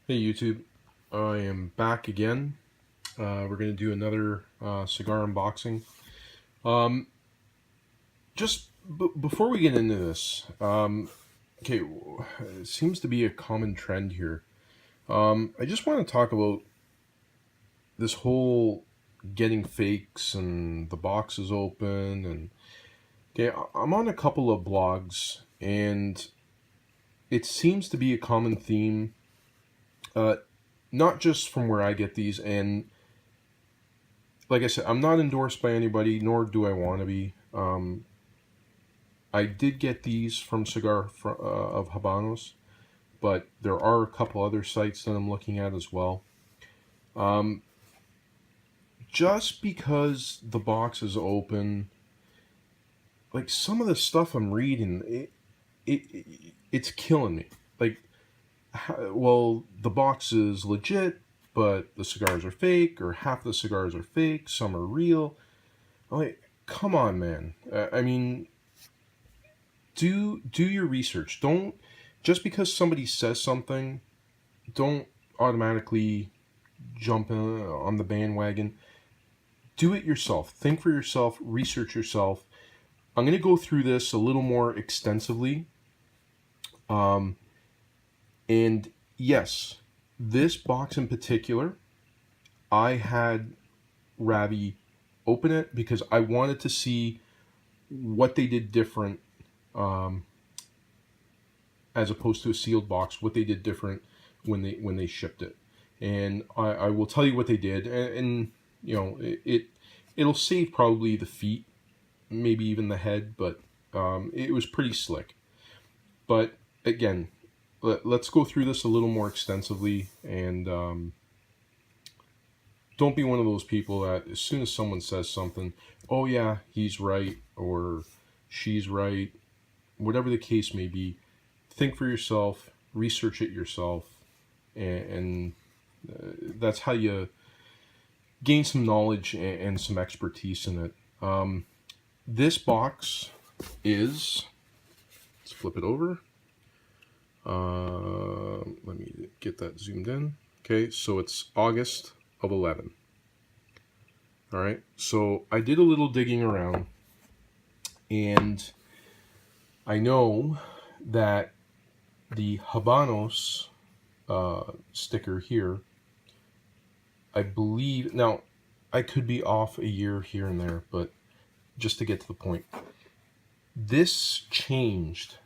Hey YouTube, I am back again. We're going to do another cigar unboxing. Um, just before we get into this, okay, it seems to be a common trend here. I just want to talk about this whole getting fakes and the box is open. And okay, I'm on a couple of blogs, and it seems to be a common theme, uh, not just from where I get these, and like I said, I'm not endorsed by anybody, nor do I want to be. I did get these from Cigar of Habanos, but there are a couple other sites that I'm looking at as well. Um, just because the box is open, like some of the stuff I'm reading, it's killing me. Like, well, the box is legit, but the cigars are fake, or half the cigars are fake, some are real. I'm like, come on, man. I mean, do your research. Don't just because somebody says something, don't automatically jump on the bandwagon. Do it yourself. Think for yourself. Research yourself. I'm going to go through this a little more extensively. Um, and yes, this box in particular, I had Ravi open it because I wanted to see what they did different, um, as opposed to a sealed box, what they did different when they shipped it. And I will tell you what they did, and you know it'll save probably the feet, maybe even the head, but it was pretty slick. But again, let's go through this a little more extensively, and don't be one of those people that as soon as someone says something, oh yeah, he's right or she's right, whatever the case may be. Think for yourself, research it yourself, and that's how you gain some knowledge and some expertise in it. This box is, let's flip it over. Let me get that zoomed in. Okay, so it's August of 11. All right, so I did a little digging around, and I know that the Habanos sticker here, I believe, now I could be off a year here and there, but just to get to the point, this changed,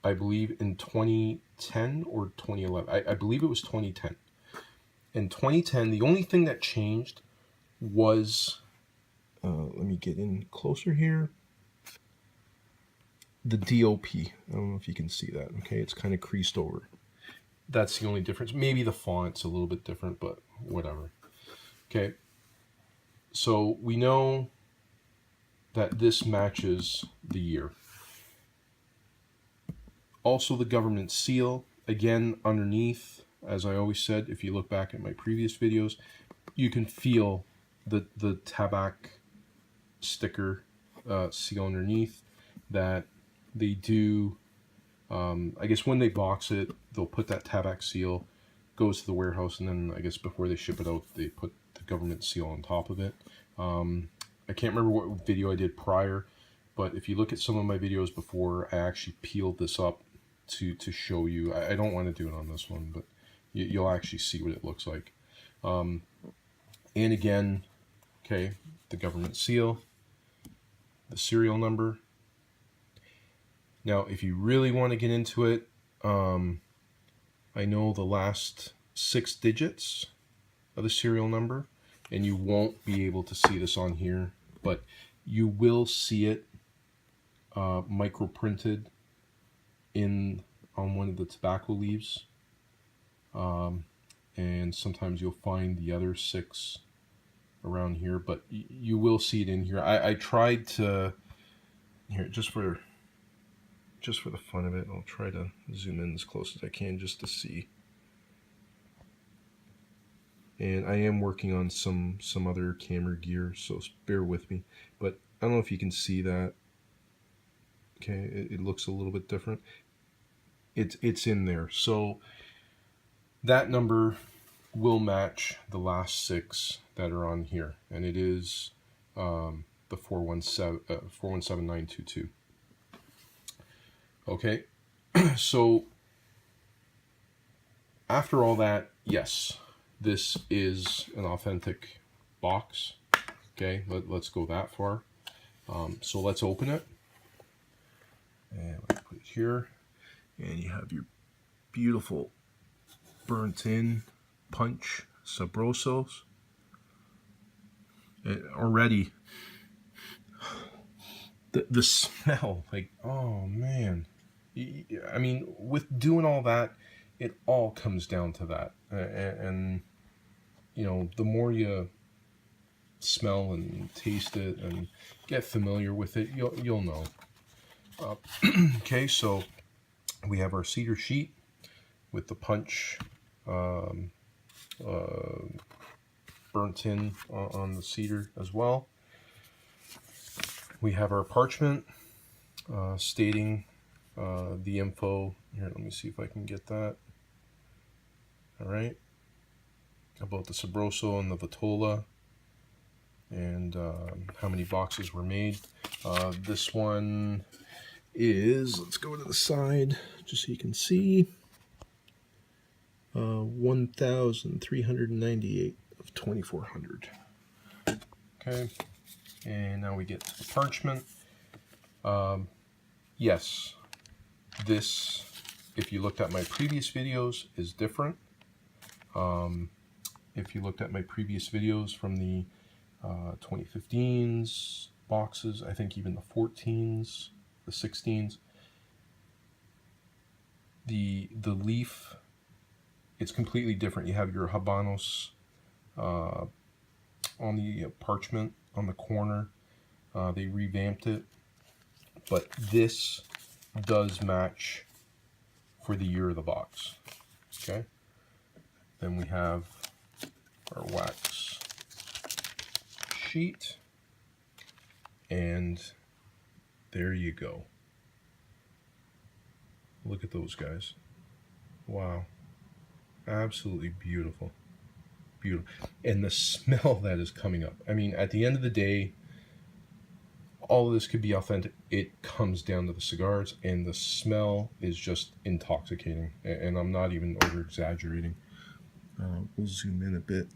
I believe, in 2010 or 2011. I believe it was 2010. In 2010, the only thing that changed was, let me get in closer here, the DOP. I don't know if you can see that. Okay, it's kind of creased over. That's the only difference. Maybe the font's a little bit different, but whatever. Okay, so we know that this matches the year. Also, the government seal, again, underneath, as I always said, if you look back at my previous videos, you can feel the tabac sticker seal underneath, that they do, I guess when they box it, they'll put that tabac seal, goes to the warehouse, and then I guess before they ship it out, they put the government seal on top of it. I can't remember what video I did prior, but if you look at some of my videos before, I actually peeled this up to show you. I don't want to do it on this one, but you'll actually see what it looks like. And again, okay, the government seal, the serial number. Now, if you really want to get into it, I know the last 6 digits of the serial number, and you won't be able to see this on here, but you will see it micro printed on one of the tobacco leaves, and sometimes you'll find the other 6 around here, but you will see it in here. I tried to, here, just for the fun of it, I'll try to zoom in as close as I can just to see. And I am working on some other camera gear, so bear with me. But I don't know if you can see that. Okay, it looks a little bit different. It's in there. So that number will match the last 6 that are on here, and it is the 417922. Okay, so after all that, yes, this is an authentic box. Okay, let's go that far. So let's open it, and let's put it here, and you have your beautiful burnt in punch Sabrosos. Already the smell, like, oh man, I mean, with doing all that, it all comes down to that. And you know, the more you smell and taste it and get familiar with it, you'll know. Okay, so we have our cedar sheet with the punch burnt in on the cedar as well. We have our parchment stating the info. Here, let me see if I can get that. All right, about the Sabroso and the Vitola, and how many boxes were made. This one is, let's go to the side just so you can see, 1,398 of 2,400. Okay, and now we get to the parchment. Yes, this, if you looked at my previous videos, is different. If you looked at my previous videos from the 2015s boxes, I think even the 14s, the 16s, the leaf, it's completely different. You have your Habanos on the parchment on the corner. They revamped it, but this does match for the year of the box. Okay, then we have our wax sheet, and there you go. Look at those guys. Wow, absolutely beautiful. Beautiful. And the smell that is coming up, I mean, at the end of the day, all of this could be authentic. It comes down to the cigars, and the smell is just intoxicating, and I'm not even over exaggerating. We'll zoom in a bit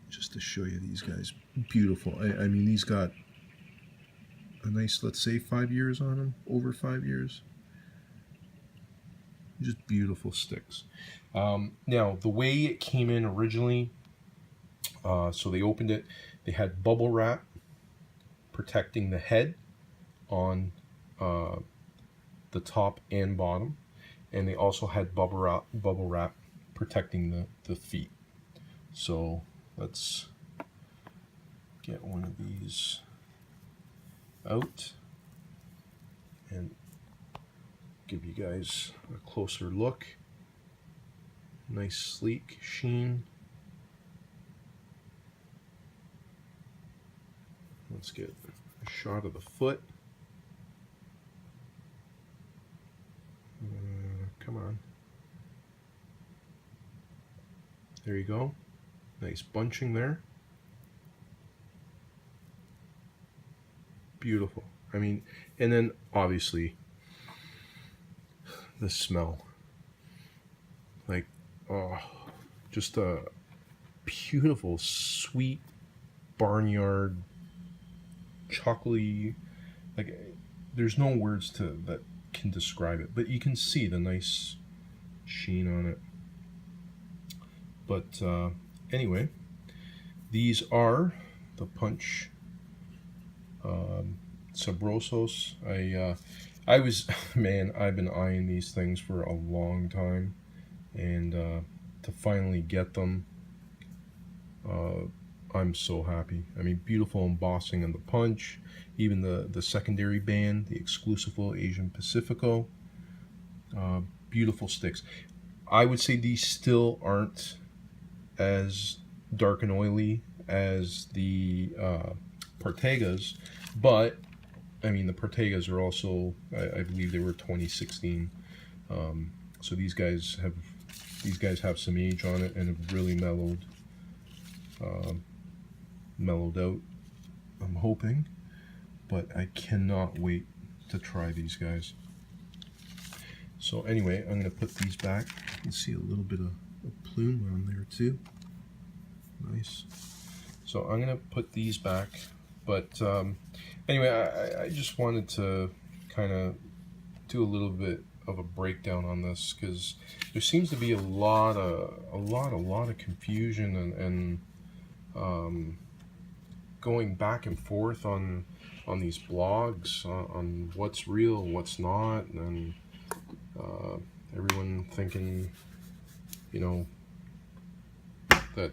just to show you these guys. Beautiful. I mean, these got a nice, let's say, 5 years on them, over 5 years. Just beautiful sticks. Now, the way it came in originally, so they opened it, they had bubble wrap protecting the head on the top and bottom, and they also had bubble wrap protecting the feet. So let's get one of these out and give you guys a closer look. Nice sleek sheen. Let's get a shot of the foot. Come on. There you go. Nice bunching there. Beautiful. I mean, and then obviously the smell. Like, oh, just a beautiful, sweet, barnyard, chocolatey, like, there's no words that can describe it, but you can see the nice sheen on it. But anyway, these are the punch Sabrosos. I was, man, I've been eyeing these things for a long time, and to finally get them, I'm so happy. I mean, beautiful embossing on the punch, even the secondary band, the exclusive Asian Pacifico. Beautiful sticks. I would say these still aren't as dark and oily as the Partegas, but I mean, the Partegas are also, I believe they were 2016. So these guys have these guys have some age on it and have really mellowed out, I'm hoping. But I cannot wait to try these guys. So anyway, I'm going to put these back. You can see a little bit of plume on there too. Nice. So I'm going to put these back. But anyway, I just wanted to kind of do a little bit of a breakdown on this, because there seems to be a lot of confusion and going back and forth on these blogs on what's real, what's not, and everyone thinking, you know, that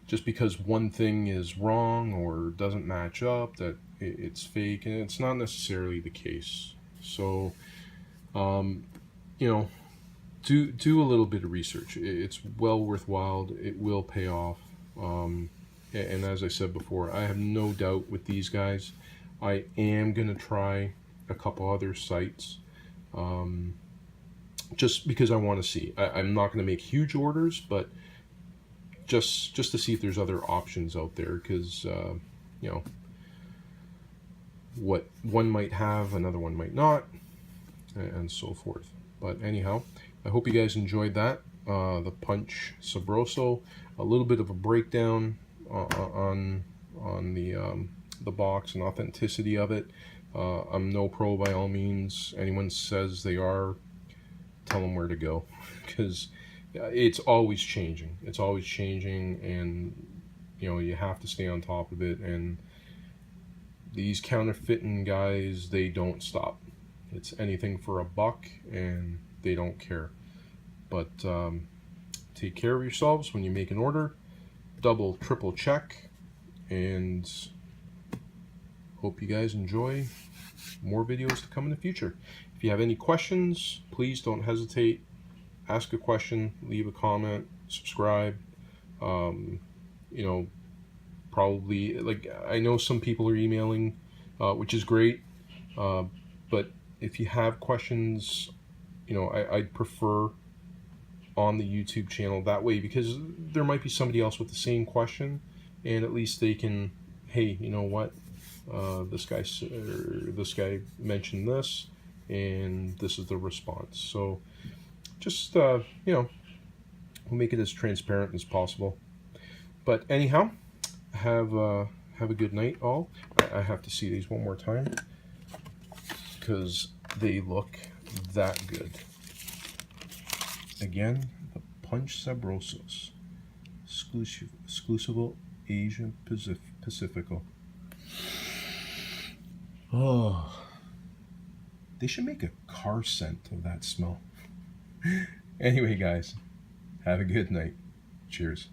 just because one thing is wrong or doesn't match up, that it's fake, and it's not necessarily the case. So, you know, do a little bit of research. It's well worthwhile. It will pay off. And as I said before, I have no doubt with these guys. I am gonna try a couple other sites, just because I want to see. I'm not going to make huge orders, but just to see if there's other options out there, because you know, what one might have, another one might not, and so forth. But anyhow, I hope you guys enjoyed that. The Punch Sabroso, a little bit of a breakdown on the box and authenticity of it. I'm no pro by all means. Anyone says they are, tell them where to go, because it's always changing. It's always changing, and you know, you have to stay on top of it. And these counterfeiting guys, they don't stop. It's anything for $1, and they don't care. But take care of yourselves when you make an order. Double, triple check, and hope you guys enjoy more videos to come in the future. If you have any questions, please don't hesitate. Ask a question, leave a comment, subscribe. You know, probably, like, I know some people are emailing, which is great. But if you have questions, you know, I'd prefer on the YouTube channel, that way, because there might be somebody else with the same question, and at least they can, hey, you know what, this guy mentioned this, and this is the response. So just you know, we'll make it as transparent as possible. But anyhow, have a good night all. I have to see these one more time because they look that good. Again, the Punch Sabrosos, exclusive Asian Pacifico. Oh, they should make a car scent of that smell. Anyway, guys, have a good night. Cheers.